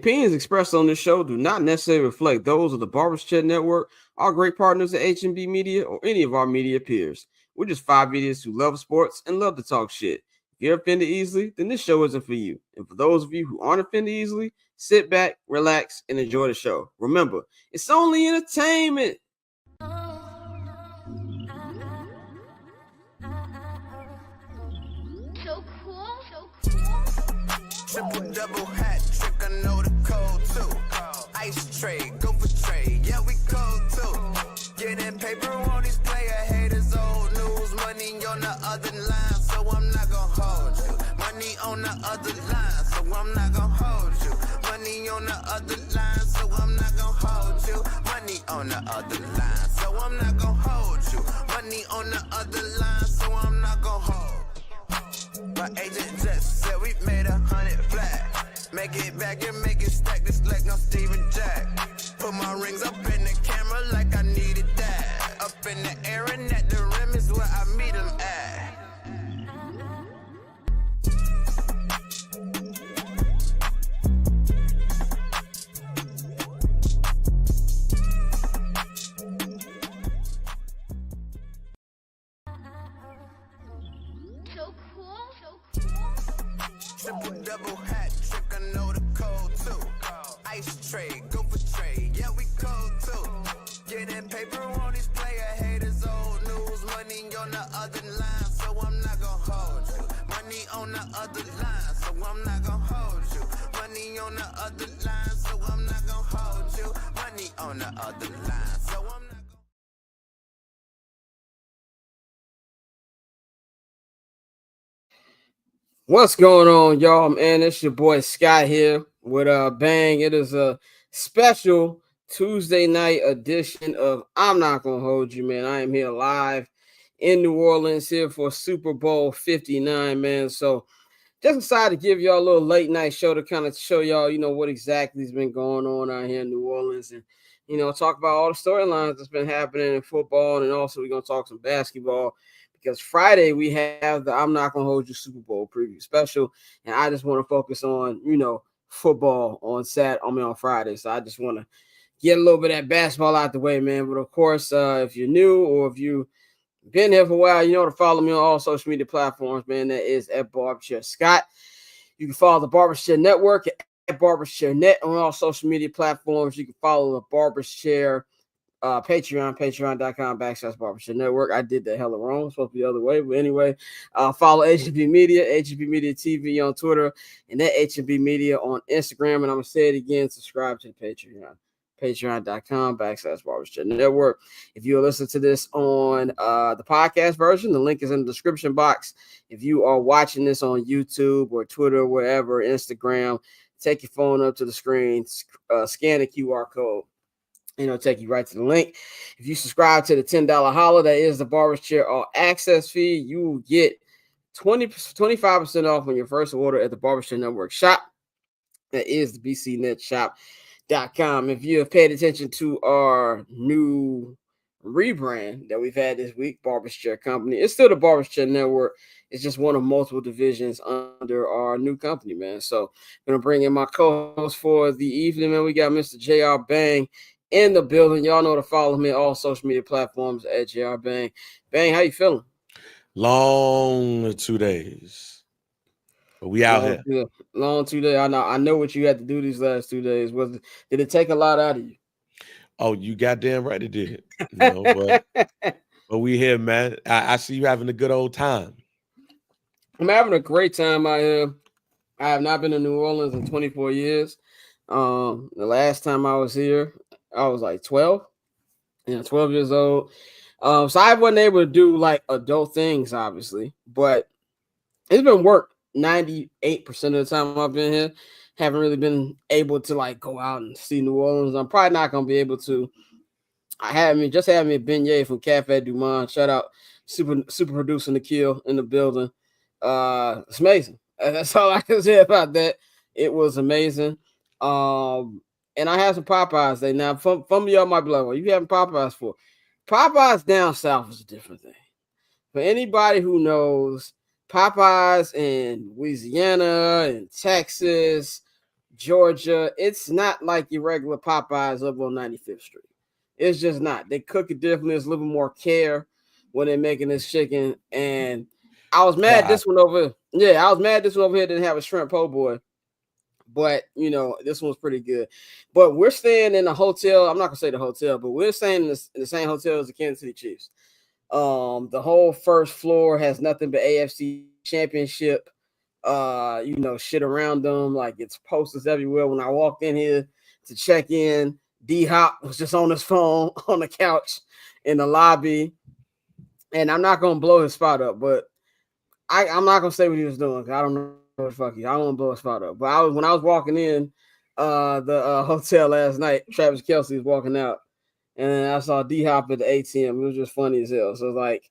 opinions expressed on this show do not necessarily reflect those of the Barbers Chat Network, our great partners at HMB Media, or any of our media peers. We're just five idiots who love sports and love to talk shit. If you're offended easily, then this show isn't for you. And for those of you who aren't offended easily, sit back, relax, and enjoy the show. Remember, it's only entertainment. So cool. Triple double hat trick, I know the code too. Ice trade, go for trade, yeah we cold too. Getting paper on these player haters, old news. Money on the other line, so I'm not gonna hold you. Money on the other line, so I'm not gonna hold you. Money on the other line, so I'm not gonna hold you. Money on the other line, so I'm not gonna hold you. Money on the other line, so I'm not gonna hold. My agent just said we made 100 flat. Make it back and make it stack. This like no Steven Jack. Put my rings up in the camera like I needed that. Up in the air and at the rim is where I meet them at. So cool. Triple double hat trick, I know the code too. Ice trade, go for trade, yeah we cold too. Getting paper on these player haters, old news. Money on the other line, so I'm not gonna hold you. Money on the other line, so I'm not gonna hold you. Money on the other line, so I'm not gonna hold you. Money on the other line, so I'm not gonna. What's going on, y'all? Man, it's your boy Scott here with Bang. It is a special Tuesday night edition of I'm Not Gonna Hold You, man. I am here live in New Orleans here for Super Bowl 59, man. So just decided to give y'all a little late night show to kind of show y'all, what exactly has been going on out here in New Orleans, and talk about all the storylines that's been happening in football, and also we're gonna talk some basketball. Because Friday we have the I'm Not Gonna Hold You Super Bowl preview special, and I just want to focus on football on Friday. So I just want to get a little bit of that basketball out the way, man. But of course, if you're new or if you've been here for a while, you know to follow me on all social media platforms, man. That is at Barbershare Scott. You can follow the Barbershare Network at Barbershare Net on all social media platforms. You can follow the Barbershare patreon.com/Barbershare Network. I did that hella wrong. It's supposed to be the other way. But anyway, follow HB Media TV on Twitter, and that HB Media on Instagram. And I'm going to say it again, subscribe to the Patreon. Patreon.com/Barbershare Network. If you listen to this on the podcast version, the link is in the description box. If you are watching this on YouTube or Twitter, wherever, Instagram, take your phone up to the screen, scan the QR code. Take you right to the link. If you subscribe to the $10 holla, that is the Barbershare All Access fee, you will get 25% off on your first order at the Barbershare Network shop. That is the bcnetshop.com. If you have paid attention to our new rebrand that we've had this week, Barbershare Company, it's still the Barbershare Network. It's just one of multiple divisions under our new company, man. So I'm going to bring in my co-host for the evening, man. We got Mr. JR Bang in the building. Y'all know to follow me on all social media platforms at JR Bang. Bang, how you feeling? Long 2 days. But we out here. Long 2 days. I know what you had to do these last 2 days. Did it take a lot out of you? Oh, you goddamn right it did. But we here, man. I see you having a good old time. I'm having a great time out here. I have not been to New Orleans in 24 years. The last time I was here, I was like 12. 12 years old. So I wasn't able to do like adult things, obviously, but it's been work 98% of the time I've been here. Haven't really been able to like go out and see New Orleans. I'm probably not gonna be able to. Had me Beignet from Cafe Du Monde. Shout out super producer Nikhil in the building. It's amazing. That's all I can say about that. It was amazing. And I had some Popeyes day. Now, some of y'all might be like, well, you having Popeyes for? Popeyes down south is a different thing. For anybody who knows, Popeyes in Louisiana and Texas, Georgia. It's not like your regular Popeyes up on 95th Street. It's just not. They cook it differently. It's a little more care when they're making this chicken. And I was mad this one over. Yeah, I was mad this one over here didn't have a shrimp po' boy. But you know, this one's pretty good. But we're staying in a hotel. I'm not gonna say the hotel, but we're staying in the same hotel as the Kansas City Chiefs. The whole first floor has nothing but AFC championship you know, shit around them. Like it's posters everywhere. When I walked in here to check in, D Hop was just on his phone on the couch in the lobby. And I'm not gonna blow his spot up, but I'm not gonna say what he was doing because I don't know what the fuck he. I don't want to blow his spot up. But when I was walking in the hotel last night, Travis Kelce was walking out, and I saw D Hop at the ATM. It was just funny as hell. So like,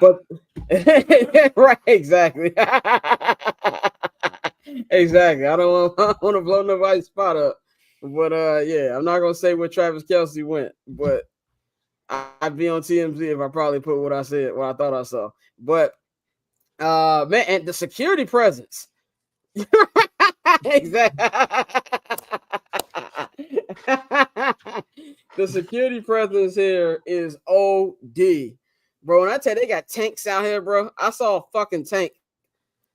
but right, exactly. Exactly. I don't want to blow nobody's spot up. But yeah, I'm not gonna say where Travis Kelce went, but I'd be on TMZ if I probably put what I said, what I thought I saw. But man, and the security presence. Exactly. The security presence here is OD, bro. And I tell you, they got tanks out here, bro. I saw a fucking tank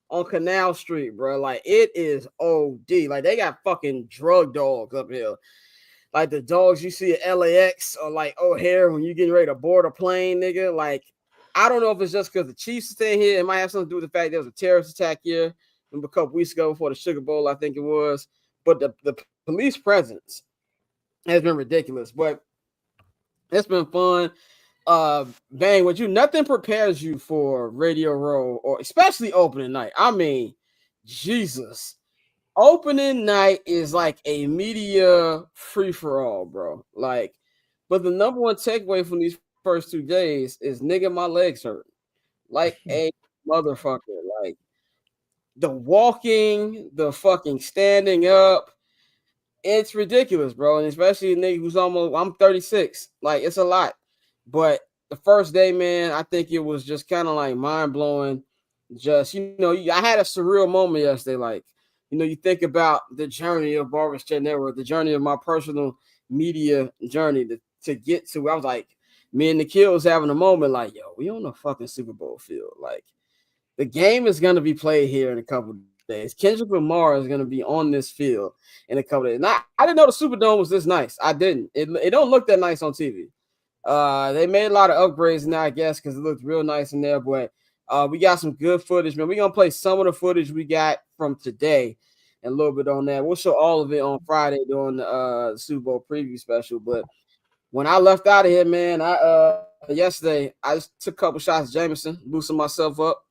on Canal Street, bro. Like it is OD. Like they got fucking drug dogs up here. Like the dogs you see at LAX or like O'Hare when you getting ready to board a plane, nigga. Like, I don't know if it's just because the Chiefs are staying here. It might have something to do with the fact there was a terrorist attack here a couple weeks ago before the Sugar Bowl, I think it was. But the police presence has been ridiculous. But it's been fun. Bang, with you, nothing prepares you for Radio Row or especially opening night. I mean, Jesus. Opening night is like a media free-for-all, bro. Like, but the number one takeaway from these first 2 days is nigga, my legs hurt. Like a motherfucker. Like the walking, the fucking standing up. It's ridiculous, bro. And especially a nigga who's I'm 36. Like, it's a lot. But the first day, man, I think it was just kind of like mind-blowing. Just, you know, I had a surreal moment yesterday. Like, you know, you think about the journey of Barber's Chair Network, the journey of my personal media journey to get to. I was like, me and Nikhil was having a moment like, yo, we on a fucking Super Bowl field. Like, the game is going to be played here in a couple of days. Kendrick Lamar is going to be on this field in a couple of days. Now, I didn't know the Superdome was this nice. I didn't. It don't look that nice on TV. They made a lot of upgrades now, I guess, because it looked real nice in there. But we got some good footage, man. We're going to play some of the footage we got from today and a little bit on that. We'll show all of it on Friday during the Super Bowl preview special. But when I left out of here, man, yesterday, I just took a couple shots of Jameson, boosting myself up.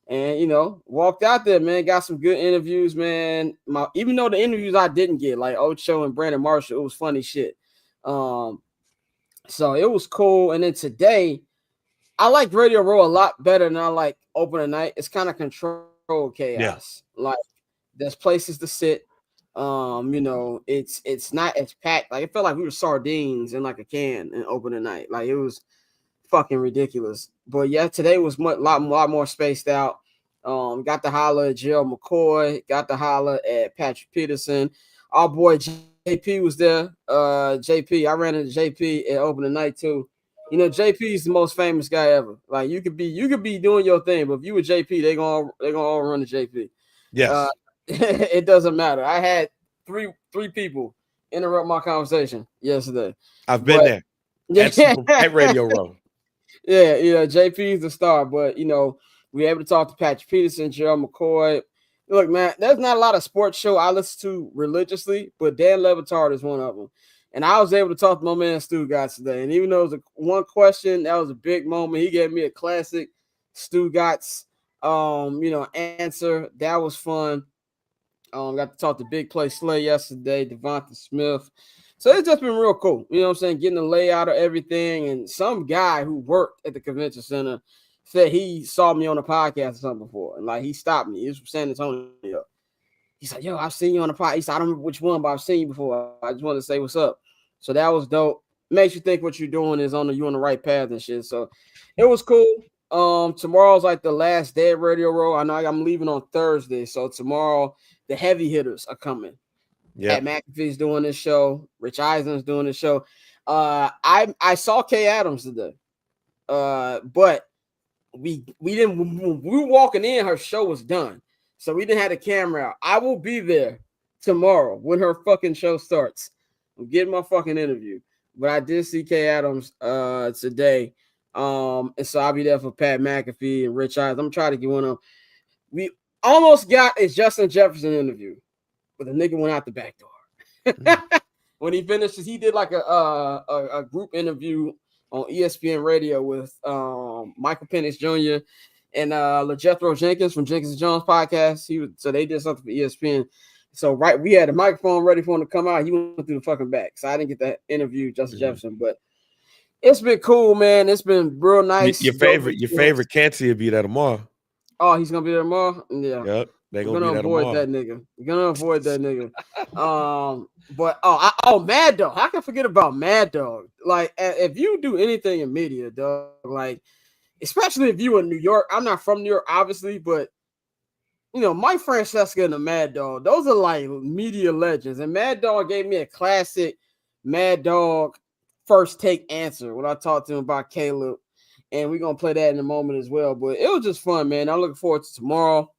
And, you know, walked out there, man, got some good interviews, man. Even though the interviews I didn't get, like Ocho and Brandon Marshall, it was funny shit. So it was cool. And then today, I like Radio Row a lot better than I like opening night. It's kind of controlled chaos. Yeah. Like, there's places to sit. You know, it's not as packed. Like, it felt like we were sardines in like a can in opening night. Like, it was fucking ridiculous. But yeah, today was a lot more spaced out. Got to holler at Gerald McCoy, got to holler at Patrick Peterson. Our boy JP was there. JP, I ran into JP at opening night too. You know, JP is the most famous guy ever. Like, you could be doing your thing, but if you were JP, they gonna all run to JP. Yes. It doesn't matter. I had three people interrupt my conversation yesterday. I've been there. Yeah, at Radio Row. Yeah, JP is the star, but, you know, we were able to talk to Patrick Peterson, Gerald McCoy. Look, man, there's not a lot of sports show I listen to religiously, but Dan Le Batard is one of them. And I was able to talk to my man Stu Gotts today. And even though it was one question, that was a big moment. He gave me a classic Stu Gotts, you know, answer. That was fun. Got to talk to Big Play Slay yesterday, Devonta Smith. So it's just been real cool. You know what I'm saying? Getting the layout of everything. And some guy who worked at the convention center said he saw me on a podcast or something before. And like, he stopped me. He was from San Antonio. He's like, yo, I've seen you on the podcast. He said, I don't remember which one, but I've seen you before. I just wanted to say what's up. So that was dope. Makes you think what you're doing is you're on the right path and shit. So it was cool. Tomorrow's like the last day of Radio Row. I know I'm leaving on Thursday. So tomorrow the heavy hitters are coming. Yeah. Pat McAfee's doing this show. Rich Eisen's doing this show. I saw Kay Adams today. But we didn't. When we were walking in, her show was done, so we didn't have the camera out. I will be there tomorrow when her fucking show starts. I'm getting my fucking interview, but I did see Kay Adams today. And so I'll be there for Pat McAfee and Rich Eisen. I'm trying to get one of them. We almost got a Justin Jefferson interview, but the nigga went out the back door. When he finished, he did like a group interview on ESPN Radio with Michael Penix Jr. and LeJethro Jenkins from Jenkins and Jones podcast. So they did something for ESPN. So we had the microphone ready for him to come out. He went through the fucking back. So I didn't get that interview, Justin Jefferson, but it's been cool, man. It's been real nice. Your favorite Canty will be there tomorrow. Oh, he's gonna be there tomorrow? Yeah. Yep. They're gonna be there avoid tomorrow. that nigga. We're gonna avoid that nigga. But Mad Dog. How can I forget about Mad Dog? Like, if you do anything in media, dog, like, especially if you in New York. I'm not from New York, obviously, but you know, Mike Francesca and the Mad Dog, those are like media legends. And Mad Dog gave me a classic Mad Dog first take answer when I talked to him about Caleb. And we're gonna play that in a moment as well. But it was just fun, man. I'm looking forward to tomorrow.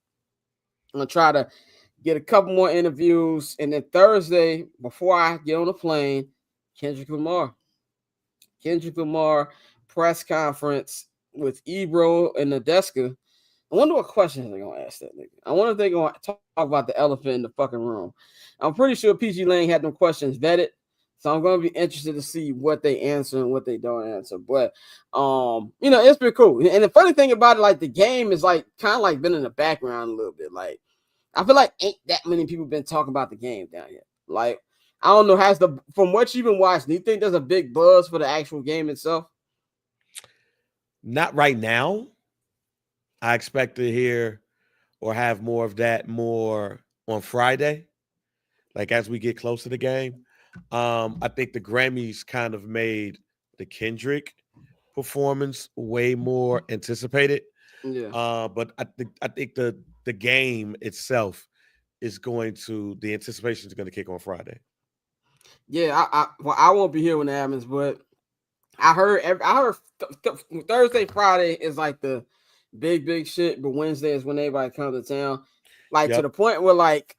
I'm gonna try to get a couple more interviews, and then Thursday, before I get on the plane, Kendrick Lamar press conference with Ebro and Nadeska. I wonder what questions they're gonna ask that nigga. I wonder if they're gonna talk about the elephant in the fucking room. I'm pretty sure PG Lang had them questions vetted, so I'm gonna be interested to see what they answer and what they don't answer. But you know, it's been cool. And the funny thing about it, like, the game is like kind of like been in the background a little bit. Like, I feel like ain't that many people been talking about the game down here. Like, I don't know, from what you've been watching, do you think there's a big buzz for the actual game itself? Not right now. I expect to hear or have more of that more on Friday, like as we get close to the game. I think the Grammys kind of made the Kendrick performance way more anticipated. Yeah. But I think the game itself is the anticipation is going to kick on Friday. Yeah, I won't be here when it happens, but I heard Thursday, Friday is like the big shit, but Wednesday is when everybody comes to town. Like, to the point where, like,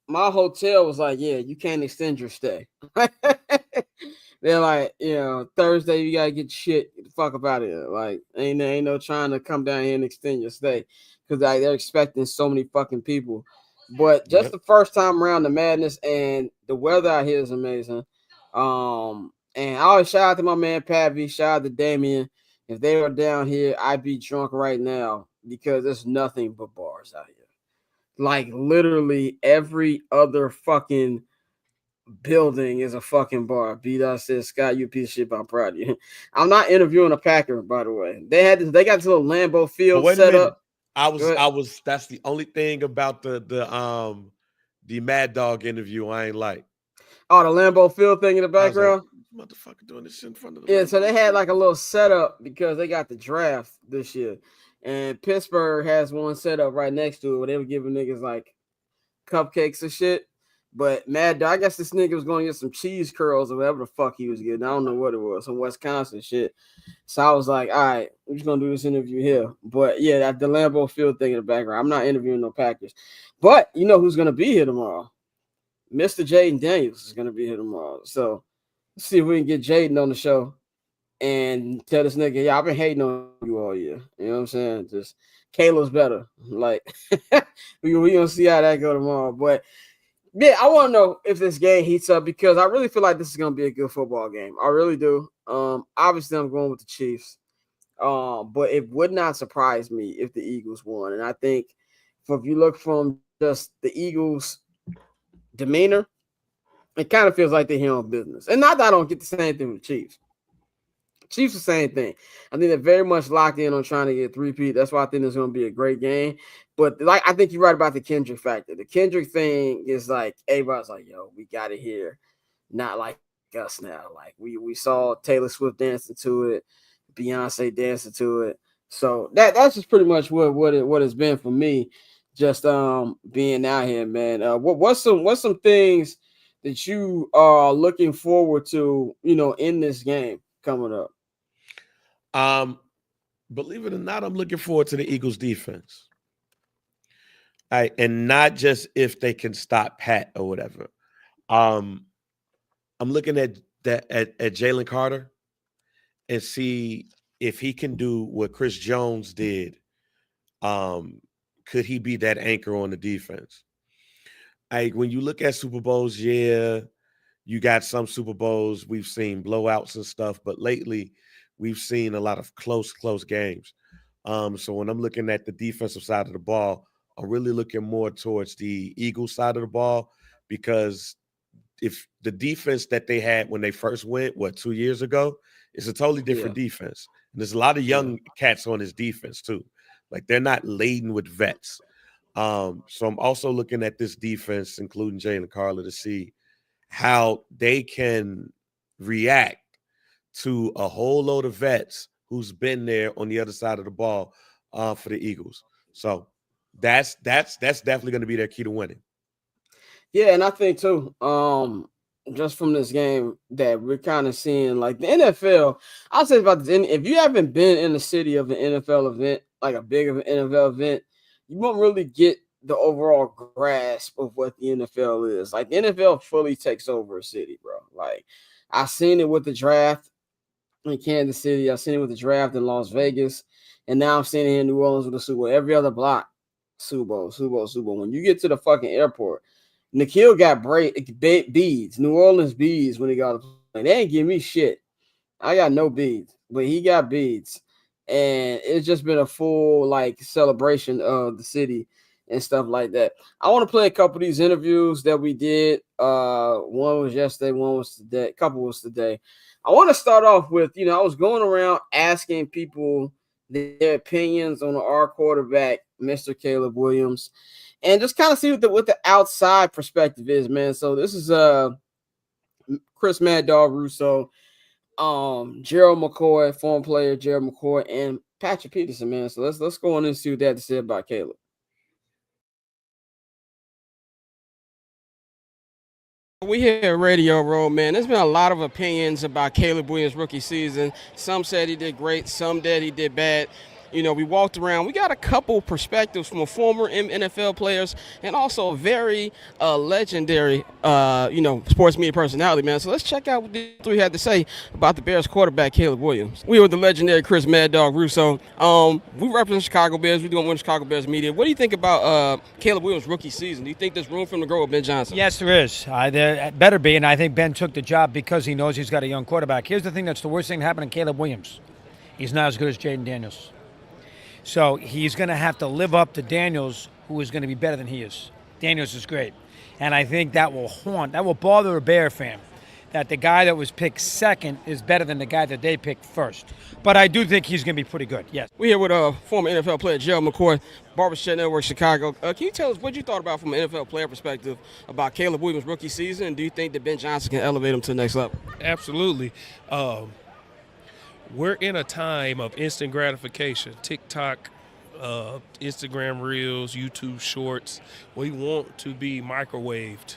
my hotel was like, yeah, you can't extend your stay. They're like, you know, Thursday you gotta get shit, get the fuck up out of here. Like, ain't no trying to come down here and extend your stay, because like, they're expecting so many fucking people. But just the first time around, the madness and the weather out here is amazing. And I always shout out to my man Pappy, shout out to Damien. If they were down here, I'd be drunk right now, because there's nothing but bars out here. Like, literally every other fucking building is a fucking bar. B-Dot says, Scott, you a piece of shit, but I'm proud of you. I'm not interviewing a Packer, by the way. They got this little Lambeau Field set up. That's the only thing about the Mad Dog interview I ain't like. Oh, the Lambeau Field thing in the background? Like, motherfucker doing this shit in front of the so they had like a little setup because they got the draft this year. And Pittsburgh has one set up right next to it where they were giving niggas like cupcakes and shit. But Mad Dog, I guess this nigga was going to get some cheese curls or whatever the fuck he was getting. I don't know what it was, some Wisconsin shit. So I was like, all right, we're just going to do this interview here. But yeah, that the Lambeau Field thing in the background. I'm not interviewing no Packers. But you know who's going to be here tomorrow? Mr. Jaden Daniels is going to be here tomorrow. So let's see if we can get Jaden on the show and tell this nigga, yeah, I've been hating on you all year. You know what I'm saying? Just Caleb's better. Like, we going to see how that go tomorrow. But yeah, I want to know if this game heats up, because I really feel like this is going to be a good football game. I really do. Obviously, I'm going with the Chiefs. But it would not surprise me if the Eagles won. And I think if you look from just the Eagles' demeanor, it kind of feels like they're here on business. And not that I don't get the same thing with the Chiefs. Chiefs the same thing. I think they're very much locked in on trying to get 3-peat. That's why I think it's going to be a great game. But like, I think you're right about the Kendrick factor. The Kendrick thing is like, everybody's like, yo, we got it here. Not like us now. Like, we saw Taylor Swift dancing to it, Beyonce dancing to it. So that's just pretty much what it's been for me, just being out here, man. What's some things that you are looking forward to, in this game coming up? Believe it or not, I'm looking forward to the Eagles defense. And not just if they can stop Pat or whatever. I'm looking at Jalen Carter and see if he can do what Chris Jones did. Could he be that anchor on the defense? When you look at Super Bowls, yeah, you got some Super Bowls we've seen blowouts and stuff, but lately we've seen a lot of close games. So when I'm looking at the defensive side of the ball, I'm really looking more towards the Eagles side of the ball, because if the defense that they had when they first went, 2 years ago, it's a totally different defense. And there's a lot of young cats on this defense too. Like, they're not laden with vets. So I'm also looking at this defense, including Jalen Carter, to see how they can react to a whole load of vets who's been there on the other side of the ball for the Eagles. So that's definitely going to be their key to winning. Yeah, and I think too, just from this game that we're kind of seeing, like the NFL, I'll say about this, if you haven't been in the city of an NFL event, like a big of an NFL event, you won't really get the overall grasp of what the NFL is. Like, the NFL fully takes over a city, bro. Like, I've seen it with the draft in Kansas City. I've seen it with the draft in Las Vegas. And now I'm seeing it in New Orleans with the Super Bowl. Every other block, Super Bowl. When you get to the fucking airport, Nikhil got beads, New Orleans beads when he got to play. They ain't give me shit. I got no beads, but he got beads. And it's just been a full, like, celebration of the city and stuff like that. I want to play a couple of these interviews that we did. One was yesterday, one was today, a couple was today. I want to start off with, I was going around asking people their opinions on our quarterback, Mr. Caleb Williams, and just kind of see what the outside perspective is, man. So this is Chris Mad Dog Russo, Gerald McCoy, former player Gerald McCoy, and Patrick Peterson, man. So let's go on and see what they have to say about Caleb. We here at Radio Row, man. There's been a lot of opinions about Caleb Williams' rookie season. Some said he did great, some said he did bad. We walked around. We got a couple perspectives from former NFL players and also a very legendary, sports media personality, man. So let's check out what the three had to say about the Bears quarterback, Caleb Williams. We were with the legendary Chris Mad Dog Russo. We represent Chicago Bears. We're doing one Chicago Bears media. What do you think about Caleb Williams' rookie season? Do you think there's room for him to grow with Ben Johnson? Yes, there is. There better be, and I think Ben took the job because he knows he's got a young quarterback. Here's the thing that's the worst thing that happened to Caleb Williams. He's not as good as Jaden Daniels. So he's going to have to live up to Daniels, who is going to be better than he is. Daniels is great. And I think that will bother a Bear fan, that the guy that was picked second is better than the guy that they picked first. But I do think he's going to be pretty good, yes. We're here with a former NFL player, Gerald McCoy, Barbershop Network, Chicago. Can you tell us what you thought about from an NFL player perspective about Caleb Williams' rookie season, and do you think that Ben Johnson can elevate him to the next level? Absolutely. We're in a time of instant gratification. TikTok, Instagram Reels, YouTube Shorts. We want to be microwaved,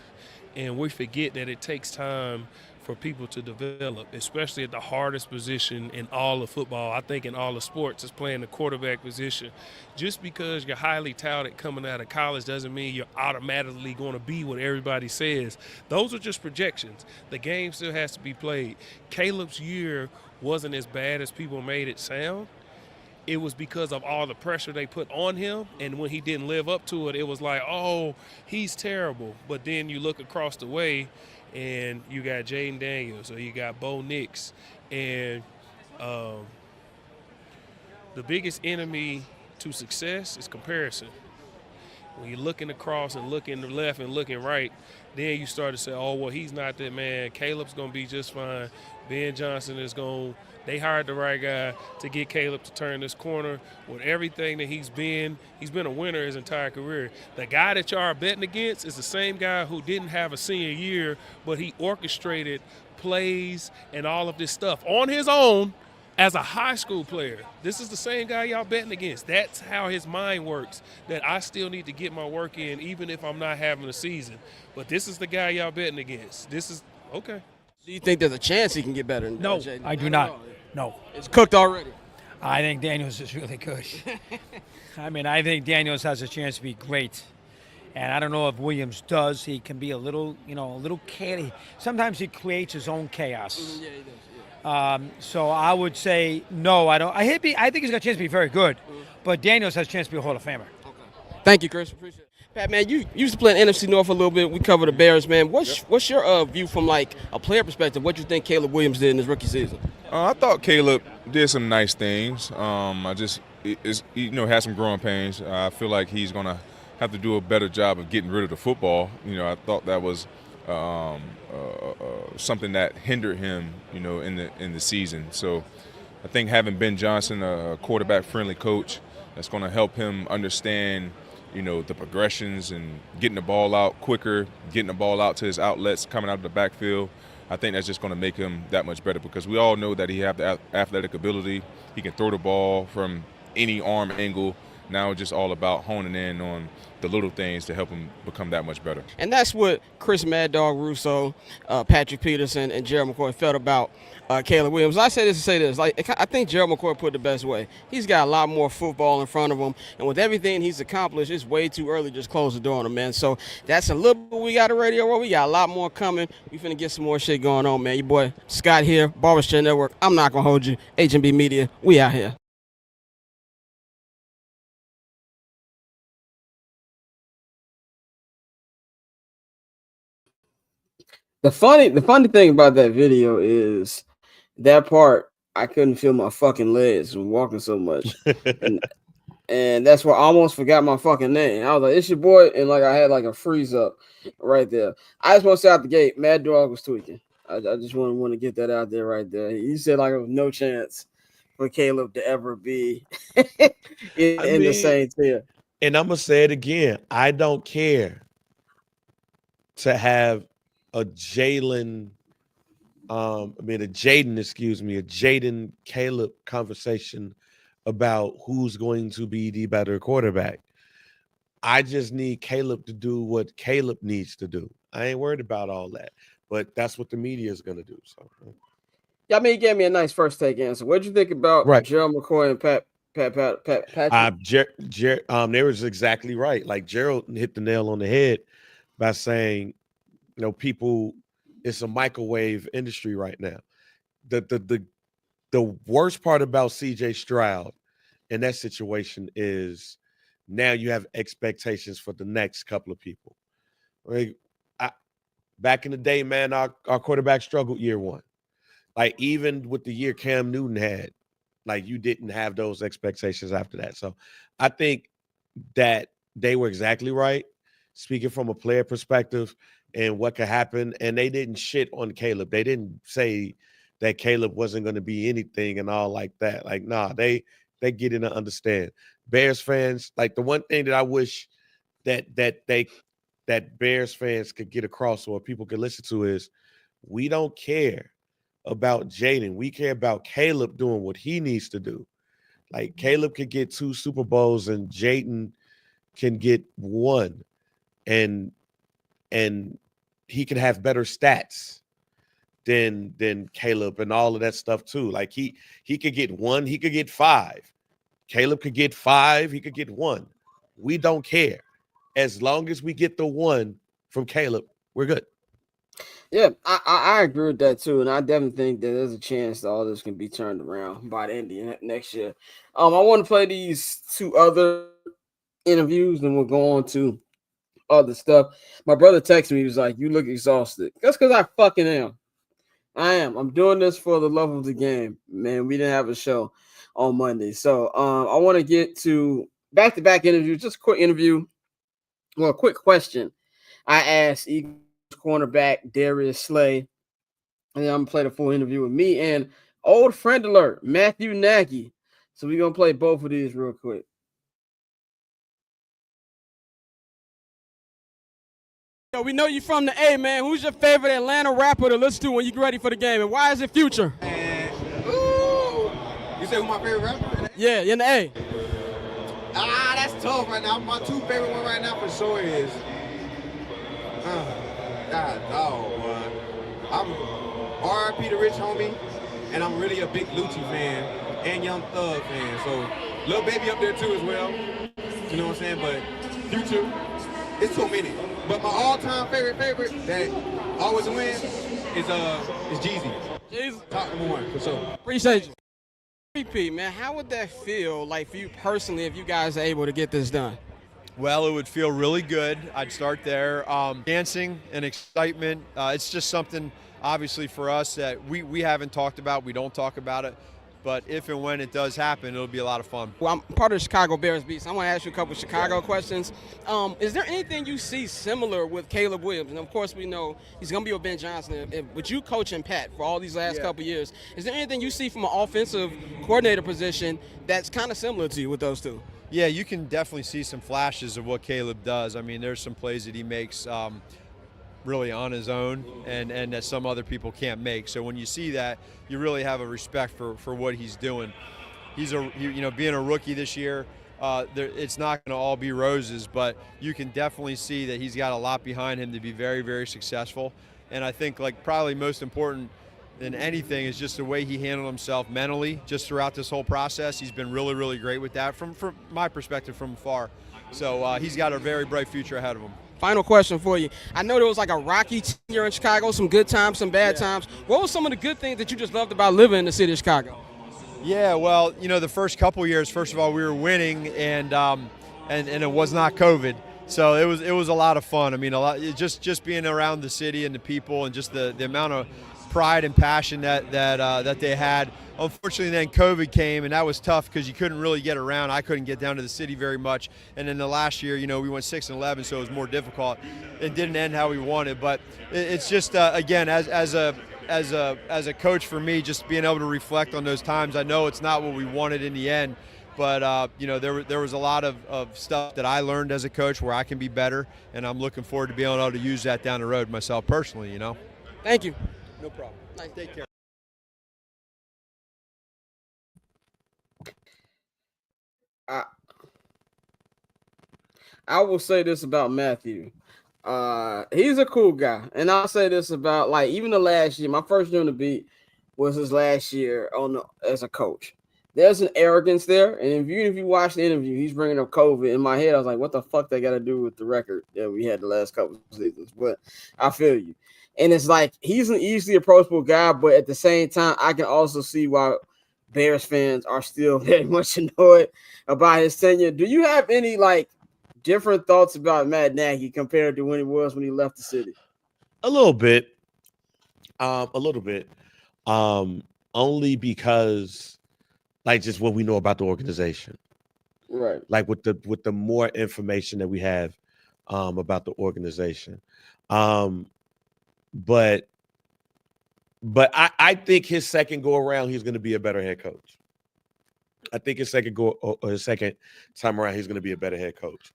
and we forget that it takes time for people to develop, especially at the hardest position in all of football. I think in all of sports is playing the quarterback position. Just because you're highly touted coming out of college doesn't mean you're automatically going to be what everybody says. Those are just projections. The game still has to be played. Caleb's year wasn't as bad as people made it sound. It was because of all the pressure they put on him, and when he didn't live up to it, it was like, oh, he's terrible. But then you look across the way, and you got Jaden Daniels, or you got Bo Nix, and the biggest enemy to success is comparison. When you're looking across and looking to the left and looking right, then you start to say, oh, well, he's not that man. Caleb's going to be just fine. Ben Johnson is going – they hired the right guy to get Caleb to turn this corner. With everything that he's been a winner his entire career. The guy that y'all are betting against is the same guy who didn't have a senior year, but he orchestrated plays and all of this stuff on his own as a high school player, this is the same guy y'all betting against. That's how his mind works, that I still need to get my work in even if I'm not having a season. But this is the guy y'all betting against. This is okay. Do you think there's a chance he can get better than No, Jaden? I do not. No. It's cooked already. I think Daniels is really good. I mean, I think Daniels has a chance to be great. And I don't know if Williams does. He can be a little, a little chaotic. Sometimes he creates his own chaos. Yeah, he does. Yeah. So I would say no. I don't. I think he's got a chance to be very good, but Daniels has a chance to be a Hall of Famer. Thank you, Chris. Appreciate it. Pat, man, you used to play in NFC North a little bit. We cover the Bears, man. What's your view from like a player perspective? What you think Caleb Williams did in his rookie season? I thought Caleb did some nice things. Had some growing pains. I feel like he's gonna have to do a better job of getting rid of the football. I thought that was something that hindered him, in the season. So I think having Ben Johnson, a quarterback-friendly coach, that's going to help him understand, the progressions and getting the ball out quicker, getting the ball out to his outlets, coming out of the backfield. I think that's just going to make him that much better because we all know that he has the athletic ability. He can throw the ball from any arm angle. Now it's just all about honing in on the little things to help him become that much better. And that's what Chris Mad Dog Russo, Patrick Peterson, and Gerald McCoy felt about Caleb Williams. I say this to say this. I think Gerald McCoy put it the best way. He's got a lot more football in front of him, and with everything he's accomplished, it's way too early to just close the door on him, man. So that's a little bit we got a Radio Row. We got a lot more coming. We finna get some more shit going on, man. Your boy Scott here, Barbershop Network. I'm not gonna hold you. HMB Media. We out here. The funny thing about that video is that part I couldn't feel my fucking legs from walking so much, and that's why I almost forgot my fucking name. I was like, "It's your boy," and like I had like a freeze up right there. I just want to say out the gate, Mad Dog was tweaking. I just want to get that out there right there. He said like there was no chance for Caleb to ever be in the same tier. And I'm gonna say it again. I don't care to have a Jaden Caleb conversation about who's going to be the better quarterback. I just need Caleb to do what Caleb needs to do. I ain't worried about all that, but that's what the media is going to do. So, yeah, I mean, he gave me a nice first take answer. What'd you think about Gerald McCoy and Patrick? They was exactly right. Like Gerald hit the nail on the head by saying, people, it's a microwave industry right now. The worst part about CJ Stroud in that situation is now you have expectations for the next couple of people. Back in the day, man, our quarterback struggled year one. Like even with the year Cam Newton had, like you didn't have those expectations after that. So I think that they were exactly right, speaking from a player perspective and what could happen. And they didn't shit on Caleb. They didn't say that Caleb wasn't going to be anything and all like that. Like, nah, they get in to understand. Bears fans, like the one thing that I wish that Bears fans could get across or people could listen to is we don't care about Jaden. We care about Caleb doing what he needs to do. Like Caleb could get 2 Super Bowls and Jaden can get 1. And he can have better stats than Caleb and all of that stuff too. Like he could get 1, he could get 5. Caleb could get 5, he could get 1. We don't care. As long as we get the 1 from Caleb, we're good. Yeah, I agree with that too, and I definitely think that there's a chance that all this can be turned around by the end of next year. I want to play these 2 other interviews, and we'll go on to other stuff. My brother texted me, he was like, "You look exhausted." That's because I fucking am. I am. I'm doing this for the love of the game, man. We didn't have a show on Monday, so I want to get to back-to-back interviews. Just a quick interview. Well, a quick question. I asked Eagles cornerback Darius Slay, and then I'm gonna play the full interview with me and old friend alert Matthew Nagy. So we're gonna play both of these real quick. Yo, we know you from the A, man. Who's your favorite Atlanta rapper to listen to when you get ready for the game, and why is it Future? You say who my favorite rapper? Yeah, in the A. That's tough right now. My two favorite one right now for sure is, God, dog, boy. I'm R.I.P. the Rich Homie, and I'm really a big Lucci fan and Young Thug fan. So, Lil Baby up there too as well. You know what I'm saying? But Future, it's too many. But my all-time favorite that always wins is Jeezy. Jeezy. Top number one for sure. Appreciate you. Repeat, man, how would that feel like for you personally if you guys are able to get this done? Well, it would feel really good. I'd start there. Dancing and excitement. It's just something, obviously, for us that we haven't talked about. We don't talk about it. But if and when it does happen, it'll be a lot of fun. Well, I'm part of the Chicago Bears beat, so I want to ask you a couple of Chicago questions. Is there anything you see similar with Caleb Williams? And, of course, we know he's going to be with Ben Johnson. With you coaching Pat for all these last couple of years, is there anything you see from an offensive coordinator position that's kind of similar to you with those two? Yeah, you can definitely see some flashes of what Caleb does. I mean, there's some plays that he makes really on his own and that some other people can't make. So when you see that, you really have a respect for what he's doing. He's being a rookie this year, it's not going to all be roses, but you can definitely see that he's got a lot behind him to be very, very successful. And I think probably most important than anything is just the way he handled himself mentally just throughout this whole process. He's been really, really great with that from my perspective from afar. So he's got a very bright future ahead of him. Final question for you. I know there was like a rocky tenure in Chicago, some good times, some bad times. What were some of the good things that you just loved about living in the city of Chicago? Yeah, well, the first couple years, first of all, we were winning, and it was not COVID, so it was a lot of fun. I mean, just being around the city and the people, and just the amount of pride and passion that they had. Unfortunately, then COVID came, and that was tough because you couldn't really get around. I couldn't get down to the city very much. And then the last year, we went 6-11, so it was more difficult. It didn't end how we wanted, but it's just again, as a coach for me, just being able to reflect on those times. I know it's not what we wanted in the end, but there was a lot of stuff that I learned as a coach where I can be better, and I'm looking forward to being able to use that down the road myself personally. Thank you. No problem. Nice. Take care. I will say this about Matthew. He's a cool guy. And I'll say this about even the last year, my first year on the beat was his last year as a coach. There's an arrogance there. And if you watch the interview, he's bringing up COVID. In my head, I was like, what the fuck they got to do with the record that we had the last couple of seasons? But I feel you. And it's like he's an easily approachable guy, but at the same time, I can also see why Bears fans are still very much annoyed about his tenure. Do you have any different thoughts about Matt Nagy compared to when he left the city? A little bit. Only because just what we know about the organization. Right. With the more information that we have about the organization. But I think his second go around, he's going to be a better head coach. I think his second time around, he's going to be a better head coach.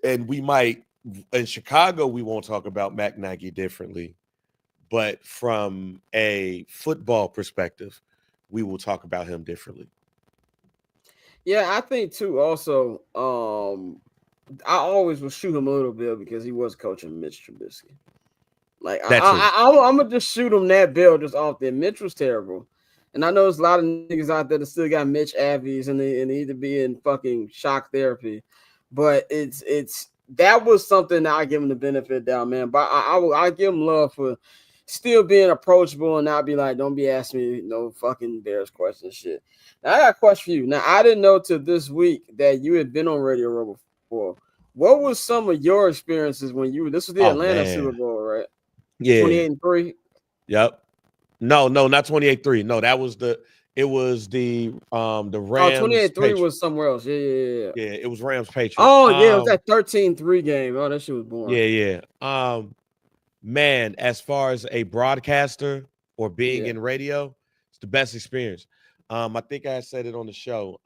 And we might, in Chicago, we won't talk about Matt Nagy differently. But from a football perspective, we will talk about him differently. Yeah, I think too. Also, I always will shoot him a little bit because he was coaching Mitch Trubisky. I'm gonna just shoot him that bill just off there. Mitch was terrible, and I know there's a lot of niggas out there that still got Mitch Avies and they need to be in fucking shock therapy. But that was something that I give him the benefit down, man. But I give him love for still being approachable and not be like, don't be asking me no fucking Bears questions shit. Now I got a question for you. Now I didn't know till this week that you had been on Radio Row before. What was some of your experiences when this was the Atlanta Super Bowl, right? Yeah. 28-3. Yep. No, not 28-3. No, it was the Rams. Oh, 28-3 was somewhere else. Yeah. Yeah, it was Rams Patriots. Oh, yeah, it was that 13-3 game. Oh, that shit was boring. Yeah. Man, as far as a broadcaster or being in radio, it's the best experience. I think I said it on the show.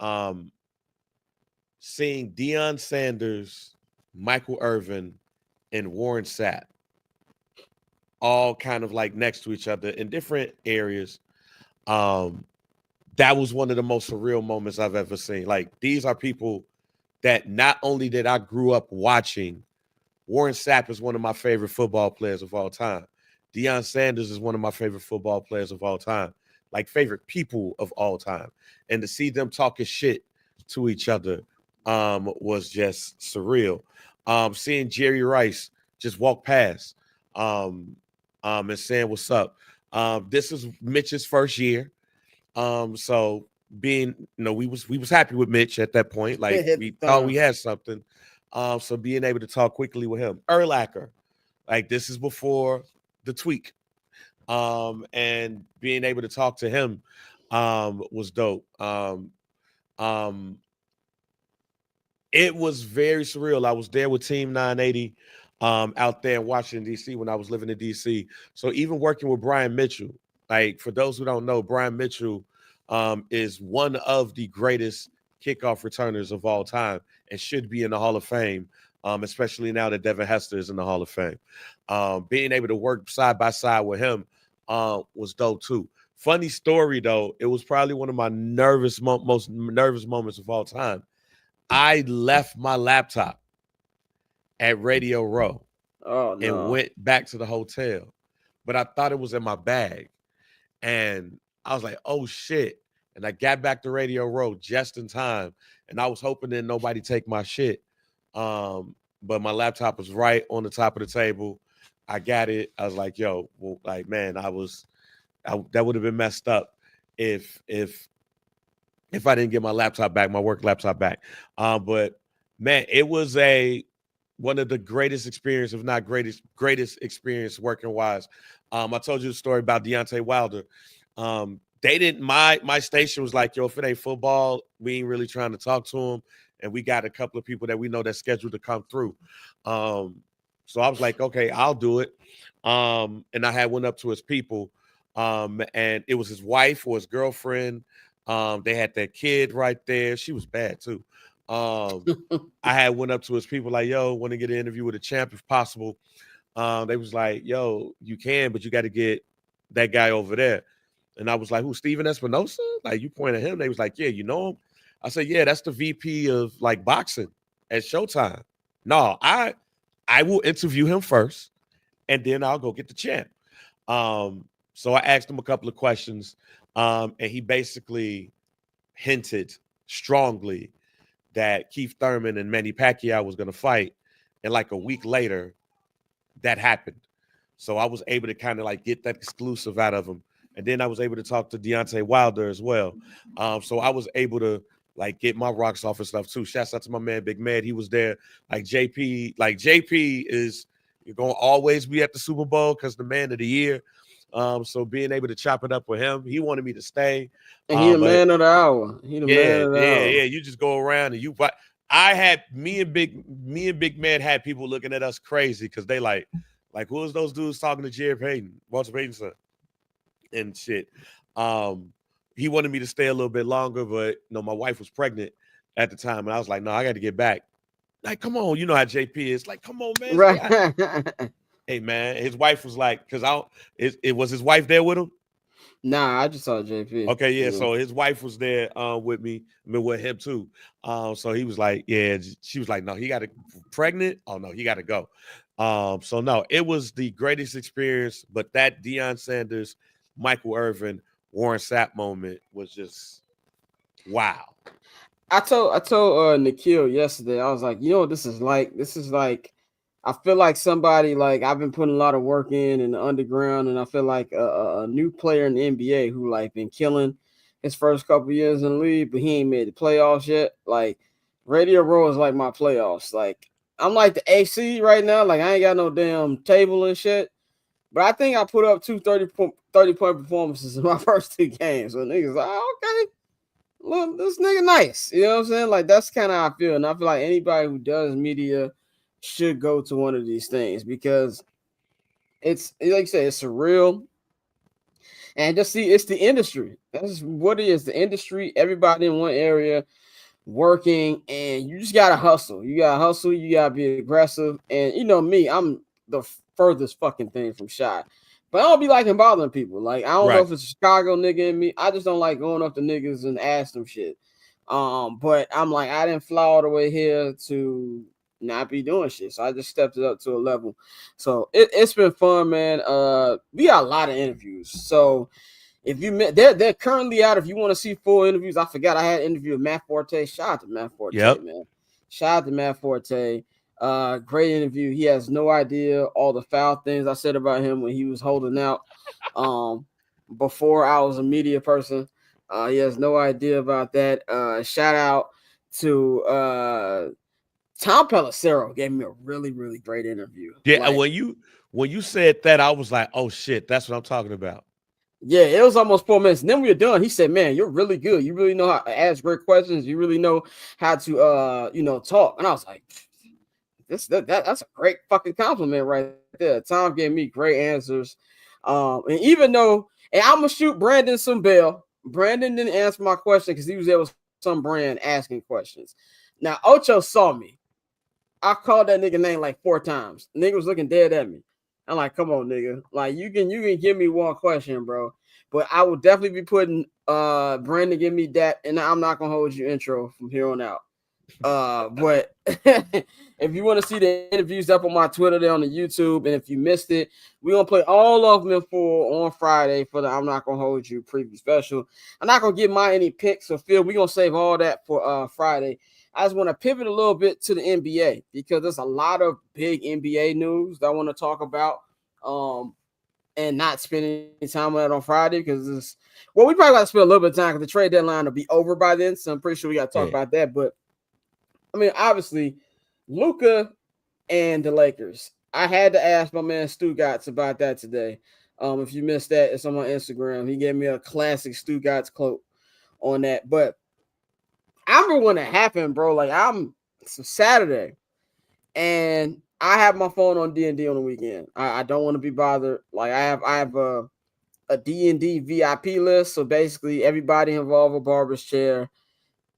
Seeing Deion Sanders, Michael Irvin, and Warren Sapp all kind of next to each other in different areas. that was one of the most surreal moments I've ever seen. Like, these are people that not only did I grew up watching. Warren Sapp is one of my favorite football players of all time. Deion Sanders is one of my favorite football players of all time, like favorite people of all time. And to see them talking shit to each other was just surreal. Seeing Jerry Rice just walk past and saying what's up. This is Mitch's first year. So being, we was happy with Mitch at that point. Like, we thought we had something. So being able to talk quickly with him. Urlacher, like, this is before the tweak. And being able to talk to him was dope. It was very surreal. I was there with Team 980 out there in Washington, D.C. when I was living in D.C. So even working with Brian Mitchell, like, for those who don't know, Brian Mitchell is one of the greatest kickoff returners of all time and should be in the Hall of Fame, especially now that Devin Hester is in the Hall of Fame. Being able to work side by side with him was dope too. Funny story though, it was probably one of my most nervous moments of all time. I left my laptop at Radio Row and went back to the hotel, but I thought it was in my bag. And I was like, oh shit. And I got back to Radio Row just in time. And I was hoping that nobody take my shit. But my laptop was right on the top of the table. I got it. I was like, yo, well, like, man, that would have been messed up if I didn't get my laptop back, my work laptop back. But man, it was one of the greatest experience, if not greatest experience working wise. I told you the story about Deontay Wilder. They didn't, my station was like, yo, if it ain't football, we ain't really trying to talk to him. And we got a couple of people that we know that's scheduled to come through. So I was like, okay, I'll do it. And I had went up to his people, and it was his wife or his girlfriend. They had their kid right there. She was bad too. I had went up to his people like, yo, want to get an interview with a champ if possible. They was like, yo, you can, but you got to get that guy over there. And I was like, who, Steven Espinosa? Like, you point at him. They was like, yeah, you know him? I said, yeah, that's the VP of like boxing at Showtime. No, I will interview him first, and then I'll go get the champ. So I asked him a couple of questions, and he basically hinted strongly that Keith Thurman and Manny Pacquiao was going to fight. And like a week later, that happened. So I was able to kind of like get that exclusive out of him. And then I was able to talk to Deontay Wilder as well. So I was able to like get my rocks off and stuff too. Shouts out to my man, Big Mad. He was there. Like JP is going to always be at the Super Bowl because the man of the year. So being able to chop it up with him, he wanted me to stay. And he the man of the hour. He the man of the hour. Yeah. You just go around and but I had me and Big Man had people looking at us crazy because they like who was those dudes talking to Jared Payton, Walter Payton's son, and shit. He wanted me to stay a little bit longer, but my wife was pregnant at the time, and I was like, no, I got to get back. Like, come on, you know how JP is. Like, come on, man. Right. Hey, man, his wife was like, because it was his wife there with him? Nah, I just saw JP. Okay, yeah. So his wife was there with me, with him too. So he was like, yeah. She was like, no, he got to pregnant. Oh no, he got to go. So no, it was the greatest experience. But that Deion Sanders, Michael Irvin, Warren Sapp moment was just wow. I told Nikhil yesterday. I was like, you know what this is like? This is like, I feel like somebody, like, I've been putting a lot of work in the underground, and I feel like a new player in the NBA who like been killing his first couple years in the league, but he ain't made the playoffs yet. Like, Radio Row is like my playoffs. Like, I'm like the AC right now. Like, I ain't got no damn table and shit, but I think I put up 2 30-point performances in my first 2 games. So niggas like, oh, okay, look, this nigga nice. You know what I'm saying? Like, that's kind of how I feel. And I feel like anybody who does media should go to one of these things because it's, like you said, it's surreal. And just see, it's the industry. That's what it is. The industry, everybody in one area working, and you just gotta hustle. You gotta be aggressive. And you know me, I'm the furthest fucking thing from shy. But I don't be liking bothering people. Like, I don't know Right. if it's a Chicago nigga in me. I just don't like going up to niggas and ask them shit. But I'm like, I didn't fly all the way here to not be doing shit. So I just stepped it up to a level. So it's been fun, man. We got a lot of interviews. So if you they're currently out. If you want to see full interviews, I forgot I had an interview with Matt Forte. Shout out to Matt Forte, Yep. man. Shout out to Matt Forte. Great interview. He has no idea all the foul things I said about him when he was holding out. Before I was a media person. He has no idea about that. Shout out to Tom Pelissero. Gave me a really, really great interview. Yeah, Like, when you said that, I was like, oh shit, that's what I'm talking about. yeah, it was almost 4 minutes. And then we were done. He said, "Man, you're really good. You really know how to ask great questions. You really know how to talk." And I was like, that's a great fucking compliment right there. Tom gave me great answers. And even though, and I'm gonna shoot Brandon some bail. Brandon didn't answer my question because he was there with some brand asking questions. Now Ocho saw me. I called that nigga name like 4 times. Nigga was looking dead at me. I'm like, come on, nigga. Like, you can give me one question, bro. But I will definitely be putting Brandon give me that, and I'm not gonna hold you intro from here on out. But if you want to see the interviews up on my Twitter, they're on the YouTube. And if you missed it, we're gonna play all of them in full on Friday for the I'm Not Gonna Hold You preview special. I'm not gonna give my any picks or feel. We're gonna save all that for Friday. I just want to pivot a little bit to the NBA because there's a lot of big NBA news that I want to talk about. And not spending time on that on Friday because we probably got to spend a little bit of time because the trade deadline will be over by then. So I'm pretty sure we got to talk about that. But I mean, obviously, Luka and the Lakers. I had to ask my man Stu Gatz about that today. If you missed that, it's on my Instagram. He gave me a classic Stu Gatz quote on that. But I remember when it happened, bro. Like, it's a Saturday, and I have my phone on D&D on the weekend. I don't want to be bothered. Like, I have a D&D VIP list. So basically, everybody involved with Barber's Chair,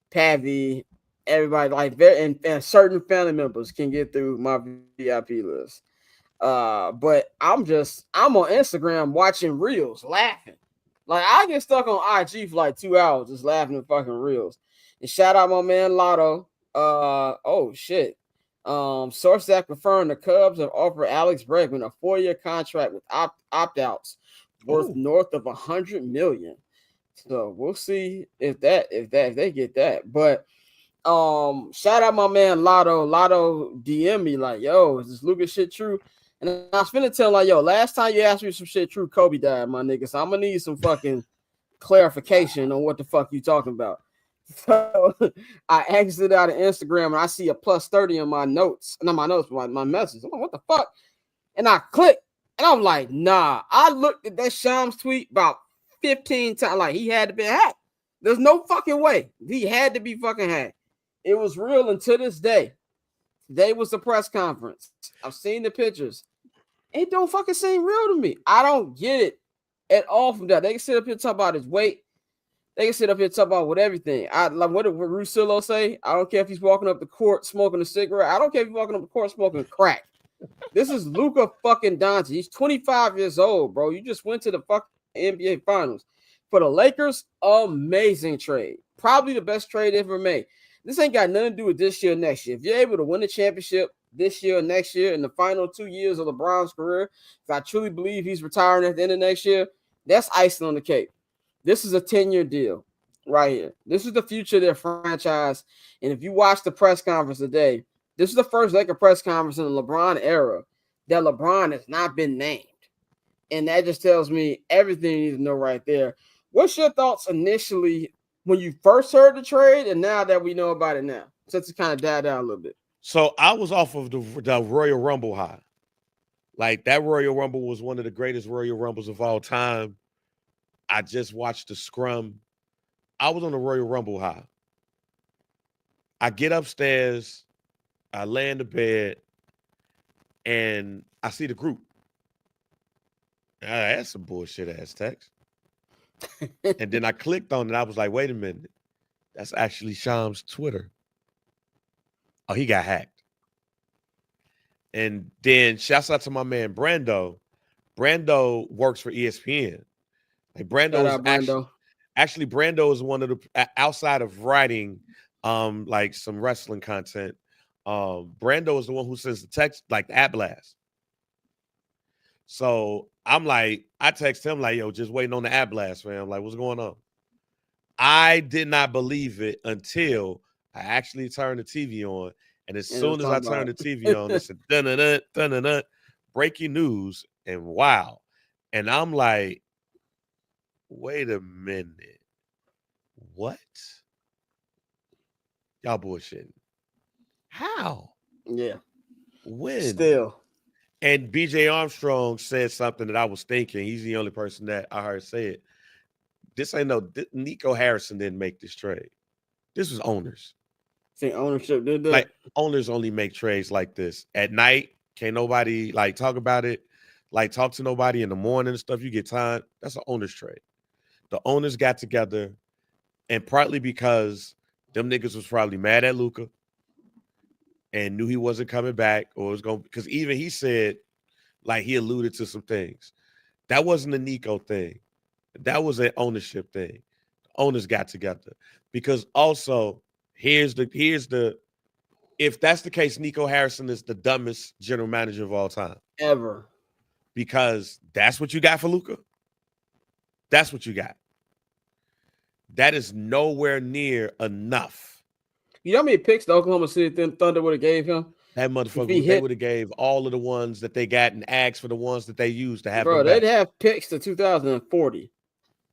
Pavi, everybody, like, and certain family members can get through my VIP list. But I'm on Instagram watching reels, laughing. Like, I get stuck on IG for like 2 hours just laughing at fucking reels. And shout out my man Lotto. Oh shit. Source that confirmed the Cubs have offered Alex Bregman a 4-year contract with opt-outs worth north of $100 million. So we'll see if they get that. But shout out my man Lotto. Lotto DM me like, yo, is this Lucas shit true? And I was finna tell him like, yo, last time you asked me some shit true, Kobe died, my nigga. So I'm gonna need some fucking clarification on what the fuck you talking about. So I exited out of Instagram and I see a +30 in my notes. Not my notes, but my message. I'm like, what the fuck? And I clicked and I'm like, nah. I looked at that Shams tweet about 15 times. Like, he had to be hacked. There's no fucking way. He had to be fucking hacked. It was real until this day. Today was the press conference. I've seen the pictures. It don't fucking seem real to me. I don't get it at all from that. They can sit up here and talk about his weight. They can sit up here and talk about what everything. I like what did Russillo say? I don't care if he's walking up the court smoking a cigarette. I don't care if he's walking up the court smoking crack. This is Luka fucking Doncic. He's 25 years old, bro. You just went to the fucking NBA Finals. For the Lakers, amazing trade. Probably the best trade ever made. This ain't got nothing to do with this year or next year. If you're able to win a championship this year or next year in the final 2 years of LeBron's career, because I truly believe he's retiring at the end of next year, that's icing on the cake. This is a 10-year deal right here. This is the future of their franchise. And if you watch the press conference today, this is the first Laker press conference in the LeBron era that LeBron has not been named. And that just tells me everything you need to know right there. What's your thoughts initially when you first heard the trade and now that we know about it now, since it kind of died down a little bit? So I was off of the Royal Rumble high. Like, that Royal Rumble was one of the greatest Royal Rumbles of all time. I just watched the scrum. I was on the Royal Rumble high. I get upstairs, I lay in the bed, and I see the group. That's some bullshit ass text. And then I clicked on it. I was like, wait a minute. That's actually Shams' Twitter. Oh, he got hacked. And then shouts out to my man Brando. Brando works for ESPN. Like Shout Brando is out Brando. actually Brando is one of the outside of writing like some wrestling content. Brando is the one who sends the text, like the app blast. So I'm like, I text him like, yo, just waiting on the app blast, fam. Like, what's going on? I did not believe it until I actually turned the TV on. And as And soon as I turned the TV on, it said, dun-dun-dun, dun-dun-dun, breaking news. And wow. And I'm like, wait a minute. What? Y'all bullshitting. How? Yeah. When? Still. And BJ Armstrong said something that I was thinking. He's the only person that I heard say it. This ain't Nico Harrison didn't make this trade. This was owners. Think ownership did that? Like owners only make trades like this. At night, can't nobody like talk about it. Like talk to nobody in the morning and stuff. You get time. That's an owner's trade. The owners got together, and partly because them niggas was probably mad at Luka and knew he wasn't coming back or was going, because even he said, like he alluded to some things. That wasn't a Nico thing. That was an ownership thing. The owners got together. Because also, here's the if that's the case, Nico Harrison is the dumbest general manager of all time. Ever. Because that's what you got for Luka. That's what you got. That is nowhere near enough. You know how many picks the Oklahoma City Thunder would have gave him? That motherfucker, they would have gave all of the ones that they got and asked for the ones that they used to have. Bro, they'd have picks to 2040.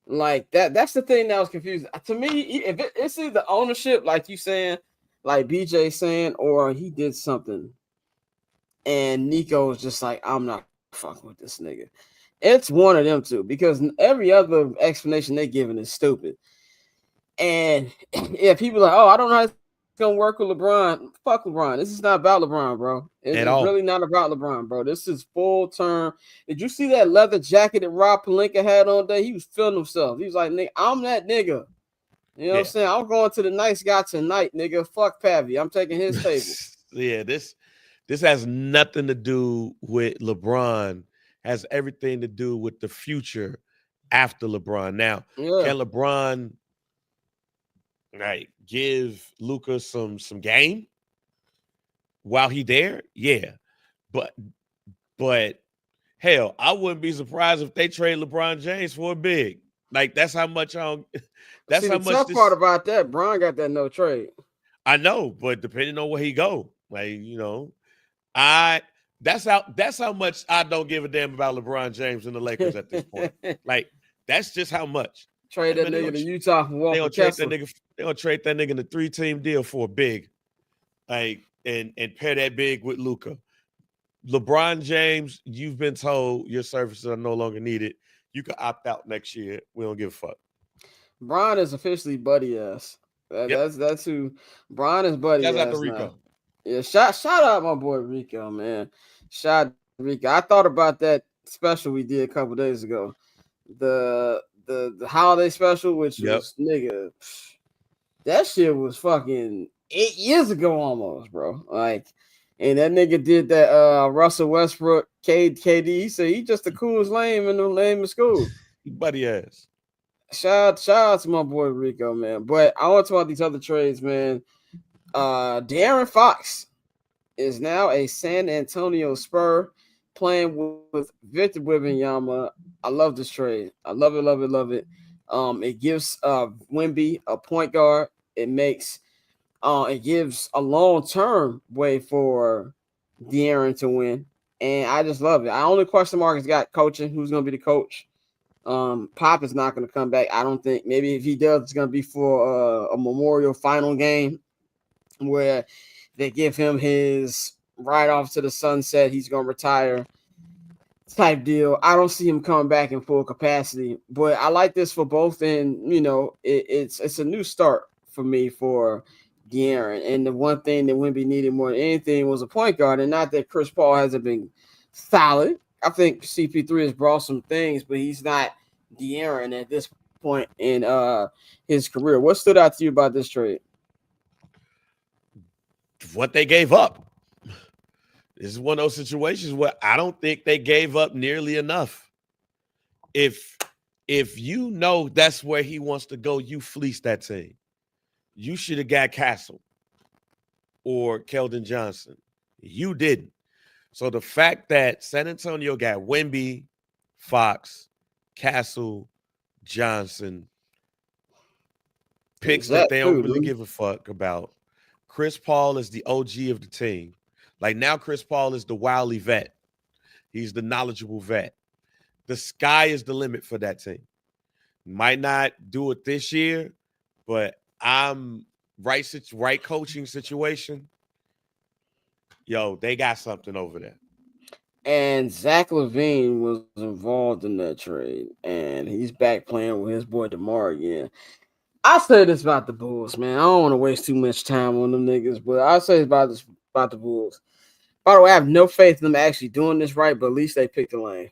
Like that's the thing that was confusing. To me, if it's either ownership, like you saying, like BJ saying, or he did something. And Nico was just like, I'm not fucking with this nigga. It's one of them two, because every other explanation they giving is stupid. And if people are like, oh, I don't know how it's gonna work with LeBron. Fuck LeBron. This is not about LeBron, bro. It's really not about LeBron, bro. This is full term. Did you see that leather jacket that Rob Pelinka had on there? He was feeling himself. He was like, nigga, I'm that nigga. You know what I'm saying? I'm going to the nice guy tonight, nigga. Fuck Pavy. I'm taking his table. Yeah, this has nothing to do with LeBron. Has everything to do with the future after LeBron. Now, can LeBron give Luka some game while he there? Yeah. But hell, I wouldn't be surprised if they trade LeBron James for a big. Like that's how much that's See, how the much tough part about that, Bron got that no trade. I know, but depending on where he go, like, you know, that's how much I don't give a damn about LeBron James and the Lakers at this point. Like, that's just how much. Trade that nigga to Utah for Walker Kessler. They're gonna trade that nigga in a 3-team deal for a big, like, and pair that big with Luka. LeBron James, you've been told your services are no longer needed. You can opt out next year. We don't give a fuck. Bron is officially buddy ass. That's who Bron is buddy Shout ass. out to Rico. Now. Yeah, shout out my boy Rico, man. Shout out to Rico. I thought about that special we did a couple days ago. The holiday special, which was nigga, that shit was fucking 8 years ago almost, bro. Like, and that nigga did that Russell Westbrook, KD. He said he just the coolest lame in the name of school. Buddy ass. Shout out to my boy Rico, man. But I want to talk about these other trades, man. De'Aaron Fox is now a San Antonio Spur playing with Victor Wembanyama. I love this trade. I love it, love it, love it. It gives Wemby a point guard. It makes it gives a long-term way for De'Aaron to win. And I just love it. I only question mark has got coaching. Who's going to be the coach? Pop is not going to come back. I don't think. Maybe if he does, it's going to be for a Memorial final game where they give him his right off to the sunset. He's going to retire type deal. I don't see him coming back in full capacity, but I like this for both. And, you know, it's a new start for me for De'Aaron. And the one thing that Wemby needed more than anything was a point guard. And not that Chris Paul hasn't been solid. I think CP3 has brought some things, but he's not De'Aaron at this point in his career. What stood out to you about this trade? What they gave up. This is one of those situations where I don't think they gave up nearly enough. If you know that's where he wants to go, you fleece that team. You should have got Castle or Keldon Johnson. You didn't. So the fact that San Antonio got Wemby, Fox, Castle, Johnson, picks that they don't really give a fuck about. Chris Paul is the OG of the team. Like now Chris Paul is the wily vet. He's the knowledgeable vet. The sky is the limit for that team. Might not do it this year, but I'm right coaching situation. Yo, they got something over there. And Zach LaVine was involved in that trade, and he's back playing with his boy DeMar again. I say this about the Bulls, man. I don't want to waste too much time on them niggas, but I'll say about the Bulls. By the way, I have no faith in them actually doing this right, but at least they picked the lane.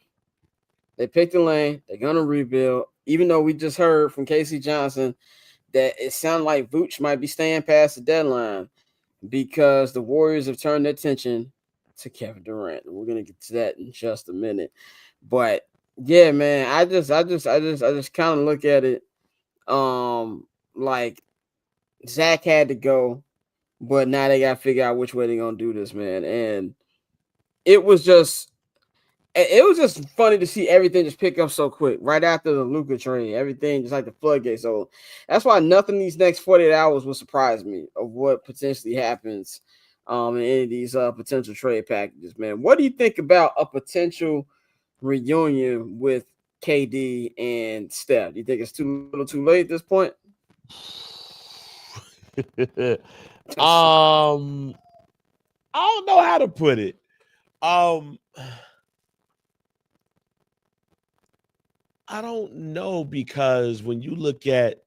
They picked the lane. They're going to rebuild, even though we just heard from Casey Johnson that it sounded like Vooch might be staying past the deadline because the Warriors have turned their attention to Kevin Durant. We're going to get to that in just a minute. But, yeah, man, I just kind of look at it like Zach had to go, but now they got to figure out which way they're going to do this, man. And it was just funny to see everything just pick up so quick right after the Luka trade. Everything just like the floodgates. So that's why nothing these next 48 hours will surprise me of what potentially happens in any of these potential trade packages, man. What do you think about a potential reunion with KD and Steph? Do you think it's too little too late at this point? I don't know how to put it. I don't know, because when you look at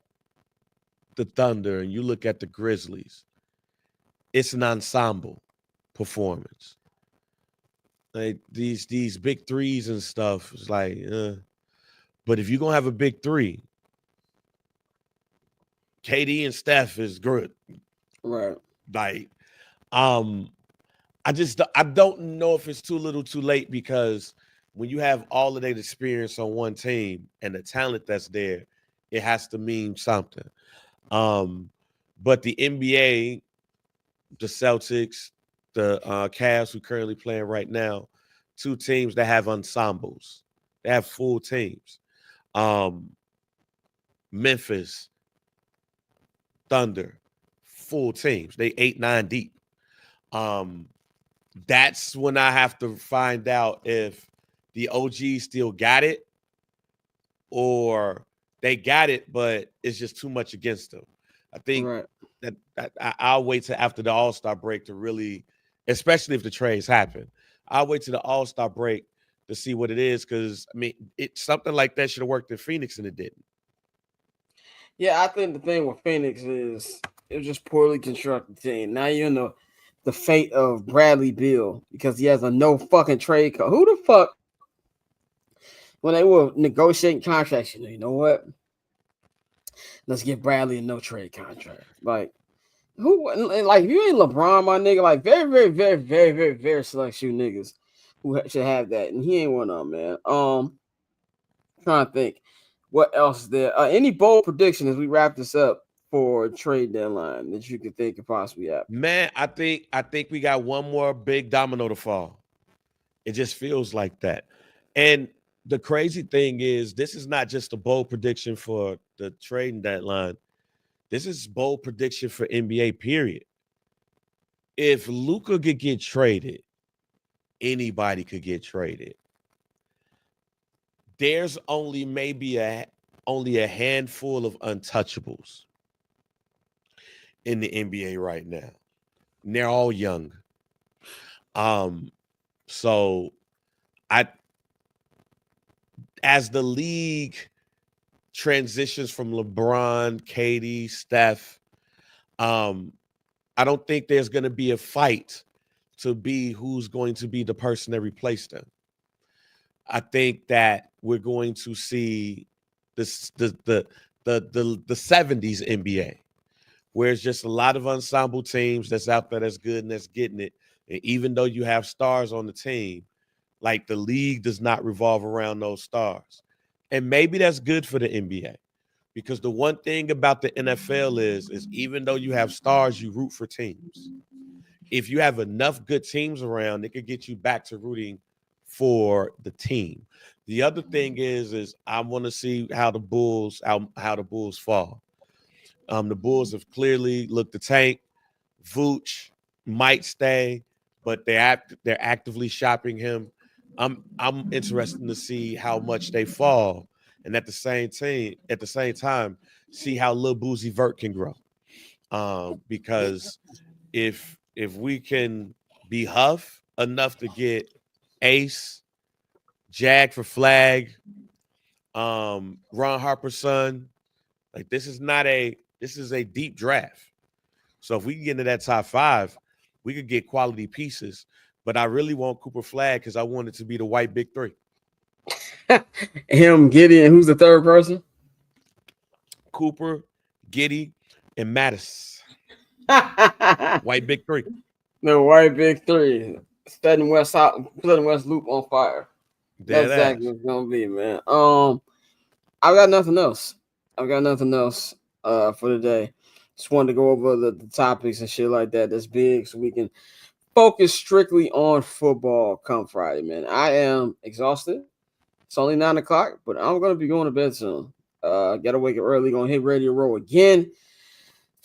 the Thunder and you look at the Grizzlies, it's an ensemble performance. Like these big threes and stuff, it's like, but if you're gonna have a big three, KD and Steph is good. Right. Like, I don't know if it's too little too late, because when you have all of that experience on one team and the talent that's there, it has to mean something. But the NBA, the Celtics, the Cavs, who currently playing right now, two teams that have ensembles. They have full teams. Memphis, Thunder, full teams. They 8-9 deep. That's when I have to find out if the OGs still got it, or they got it, but it's just too much against them. I think that I'll wait till after the All-Star break to really, especially if the trades happen, I'll wait till the All-Star break to see what it is, because, I mean, something like that should have worked in Phoenix, and it didn't. Yeah, I think the thing with Phoenix is it was just poorly constructed team. Now you're in the fate of Bradley Beal because he has a no fucking trade code. Who the fuck? When they were negotiating contracts, you know what? Let's give Bradley a no trade contract. Like, who? Like, if you ain't LeBron, my nigga, like, very, very, very, very, very, very select shoe niggas who should have that, and he ain't one of them, man. Trying to think what else is there. Any bold prediction as we wrap this up for trade deadline that you could think could possibly happen? Man, I think we got one more big domino to fall. It just feels like that. And the crazy thing is, this is not just a bold prediction for the trading deadline. This is bold prediction for NBA, period. If Luka could get traded, anybody could get traded. There's only maybe a handful of untouchables in the NBA right now. And they're all young. So as the league transitions from LeBron, KD, Steph, I don't think there's going to be a fight to be who's going to be the person that replaced them. I think that we're going to see the 70s NBA, where it's just a lot of ensemble teams that's out there that's good and that's getting it. And even though you have stars on the team, like the league does not revolve around those stars. And maybe that's good for the NBA. Because the one thing about the NFL is even though you have stars, you root for teams. If you have enough good teams around, it could get you back to rooting for the team. The other thing is I want to see how the Bulls fall. The Bulls have clearly looked to tank. Vooch might stay, but they're actively shopping him. I'm interested to see how much they fall, and at the same time, see how Lil Boozy Vert can grow. Because if we can be Huff enough to get Ace, Jag for Flag, Ron Harper's son, like this is a deep draft. So if we can get into that top 5, we could get quality pieces. But I really want Cooper Flag because I want it to be the white big 3. Him, Giddy, and who's the third person? Cooper, Giddy, and Mattis. White big 3. The white big 3. Setting West Loop on fire. That's exactly what it's gonna be, man. I've got nothing else. For today. Just wanted to go over the topics and shit like that. That's big, so we can focus strictly on football come Friday, man. I am exhausted. It's only 9 o'clock, but I'm gonna be going to bed soon. Gotta wake up early. Gonna hit Radio Row again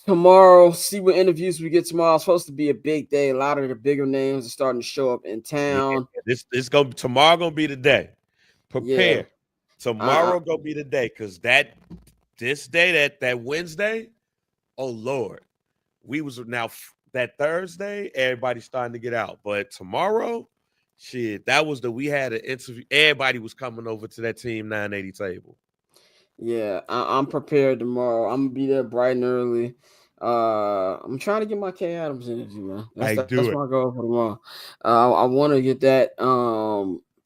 tomorrow. See what interviews we get tomorrow. It's supposed to be a big day. A lot of the bigger names are starting to show up in town. Yeah, tomorrow gonna be the day. Prepare. Yeah. Tomorrow gonna be the day because that Wednesday. Oh Lord, that Thursday. Everybody's starting to get out, but tomorrow, shit, we had an interview. Everybody was coming over to that Team 980 table. Yeah, I'm prepared tomorrow. I'm gonna be there bright and early. I'm trying to get my K Adams interview, man. That's my goal for tomorrow. I want to get that.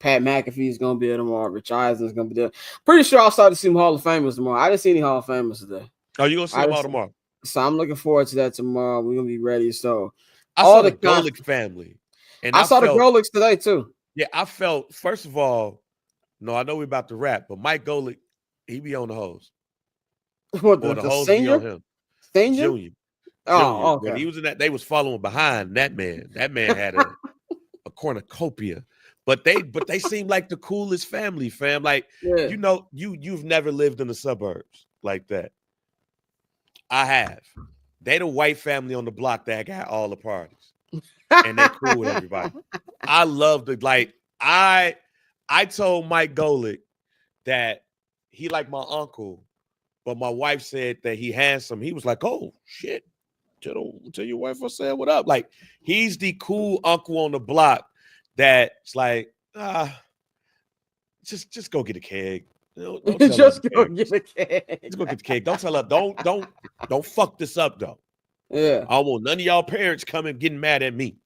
Pat McAfee is gonna be there tomorrow. Rich Eisen's gonna be there. Pretty sure I'll start to see some Hall of Famers tomorrow. I didn't see any Hall of Famers today. Oh, you gonna see them all tomorrow? So I'm looking forward to that tomorrow. We're gonna be ready. So I saw the Golick family, and I saw the Golicks today too. Yeah, I felt first of all, no, I know we're about to wrap, but Mike Golick, he be on the hose. What the senior? Senior? Junior. Oh, okay. When he was in that, they was following behind that man. That man had a cornucopia. But they seem like the coolest family, fam. Like, you know, you've never lived in the suburbs like that. I have. They the white family on the block that got all the parties. And they cool with everybody. I love I told Mike Golick that he like my uncle, but my wife said that he handsome. He was like, oh shit. Tell your wife I said what up. Like, he's the cool uncle on the block that's like, just go get a keg. Don't just go get a keg. Just go get the keg. Don't tell her. Don't fuck this up though. Yeah. I don't want none of y'all parents coming getting mad at me.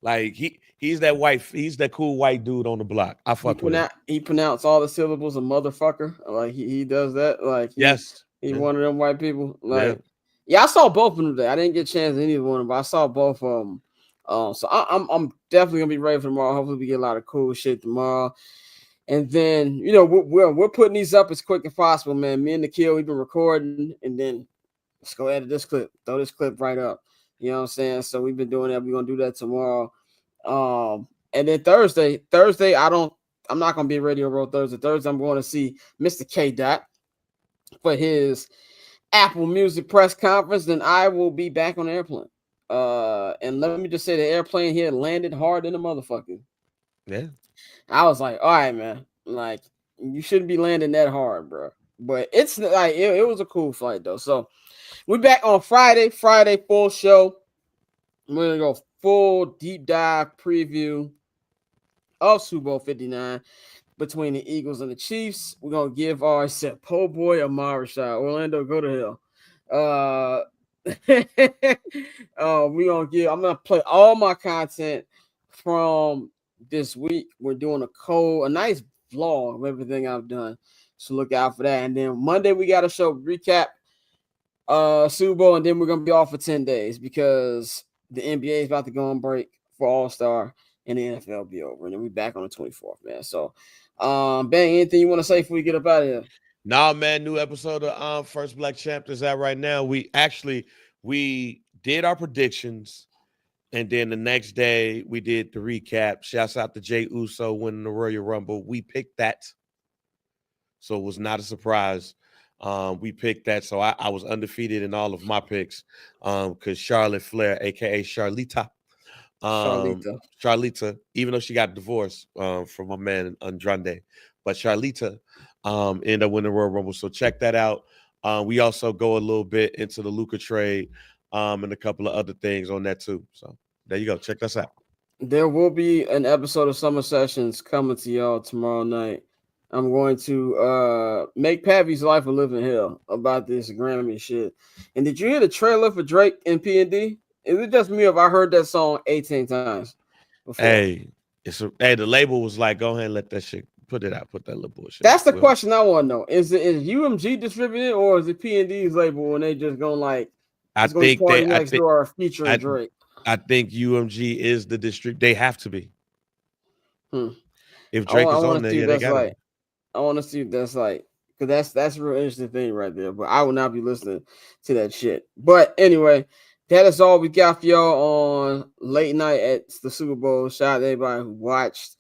Like he's that cool white dude on the block. I fuck with him. He pronounced all the syllables a motherfucker. Like he does that. Like yes. He's one of them white people. Like yeah, I saw both of them today. I didn't get a chance to any one of them, but I saw both of them. So I'm definitely gonna be ready for tomorrow. Hopefully we get a lot of cool shit tomorrow. And then, you know, we're putting these up as quick as possible, man. Me and Nikhil, we've been recording, and then let's go edit this clip, throw this clip right up. You know what I'm saying? So we've been doing that. We're gonna do that tomorrow. And then Thursday, I'm not gonna be at Radio Row Thursday. Thursday, I'm going to see Mr. K Dot for his Apple Music press conference. Then I will be back on the airplane. And let me just say the airplane here landed hard in the motherfucker. Yeah. I was like, all right, man. Like, you shouldn't be landing that hard, bro. But it's like it was a cool flight though. So we're back on Friday full show. We're gonna go full deep dive preview of Super Bowl 59 between the Eagles and the Chiefs. We're gonna give our po' boy Amar Rashad. Orlando, go to hell. I'm gonna play all my content from this week. We're doing a nice vlog of everything I've done, so look out for that. And then Monday we got a show recap Super Bowl, and then we're gonna be off for 10 days because the NBA is about to go on break for All-Star, and the NFL will be over. And then we back on the 24th, man. So, Bang, anything you want to say before we get up out of here? Nah, man, new episode of First Black Champ is out right now. We did our predictions, and then the next day we did the recap. Shouts out to Jey Uso winning the Royal Rumble. We picked that, so it was not a surprise. We picked that, so I was undefeated in all of my picks. Because Charlotte Flair, aka Charlita, Charlita, even though she got divorced from my man Andrade, but Charlita ended up winning the Royal Rumble. So check that out. We also go a little bit into the Luka trade and a couple of other things on that too. So there you go. Check us out. There will be an episode of Summer Sessions coming to y'all tomorrow night. I'm going to make Pappy's life a living hell about this Grammy shit. And did you hear the trailer for Drake and P&D? Is it just me if I heard that song 18 times before? Hey, the label was like, go ahead and let that shit, put it out, put that little bullshit. That's the question I want to know. Is UMG distributed or is it P&D's label and they just going like, I think next door featuring Drake? I think UMG is the district. They have to be. If Drake is on there, they got it. I want to see if that's like, because that's a real interesting thing right there. But I will not be listening to that shit. But anyway, that is all we got for y'all on late night at the Super Bowl. Shout out to everybody who watched.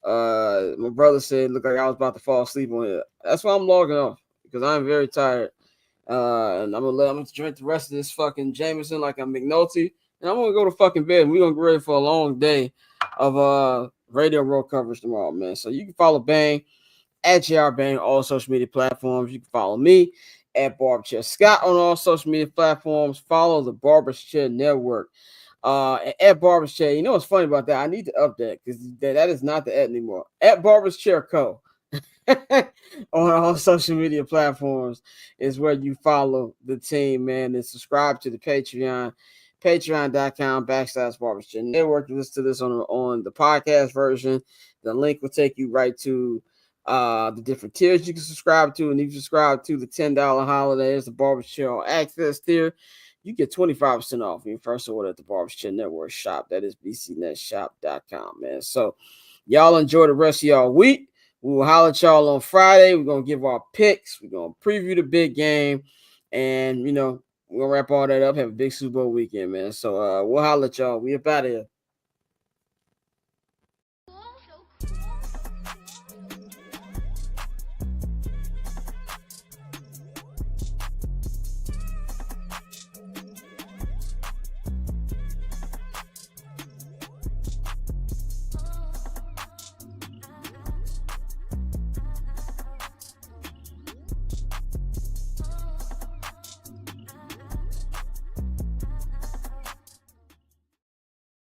My brother said, look like I was about to fall asleep on here. That's why I'm logging off, because I'm very tired. And I'm gonna drink the rest of this fucking Jameson like I'm McNulty. And I'm gonna go to fucking bed. We're gonna get ready for a long day of Radio Row coverage tomorrow, man. So you can follow Bang at JR Bang on all social media platforms. You can follow me at Barberchair Scott on all social media platforms. Follow the Barberchair Network at Barberchair. You know what's funny about that? I need to update because that is not the ad anymore. At Barberchair Co. on all social media platforms is where you follow the team, man, and subscribe to the Patreon. Patreon.com/Barberchair Network. You listen to this on the podcast version. The link will take you right to the different tiers you can subscribe to. And if you subscribe to the $10 holidays, the Barberchair Access tier, you get 25% off your first order at the Barberchair Network shop. That is bcnetshop.com, man. So y'all enjoy the rest of y'all week. We will holler at y'all on Friday. We're going to give our picks. We're going to preview the big game. And, we're going to wrap all that up. Have a big Super Bowl weekend, man. So we'll holler at y'all. We up out of here.